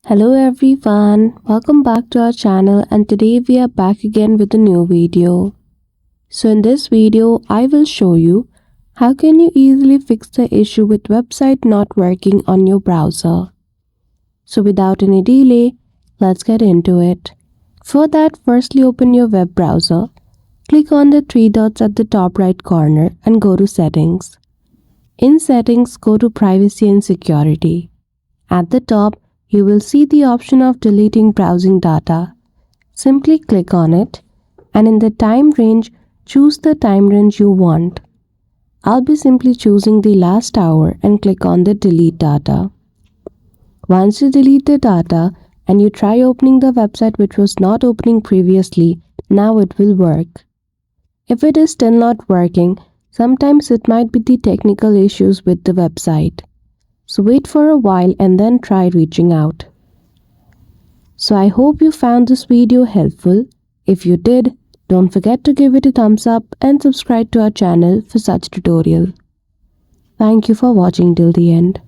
Hello everyone, welcome back to our channel and today we are back again with a new video. So in this video, I will show you how can you easily fix the issue with website not working on your browser. So without any delay, let's get into it. For that, firstly open your web browser, click on the three dots at the top right corner and go to settings. In settings, go to privacy and security. At the top, you will see the option of deleting browsing data. Simply click on it and in the time range, choose the time range you want. I'll be simply choosing the last hour and click on the delete data. Once you delete the data and you try opening the website which was not opening previously, now it will work. If it is still not working, sometimes it might be the technical issues with the website. So wait for a while and then try reaching out. So I hope you found this video helpful. If you did, don't forget to give it a thumbs up and subscribe to our channel for such tutorial. Thank you for watching till the end.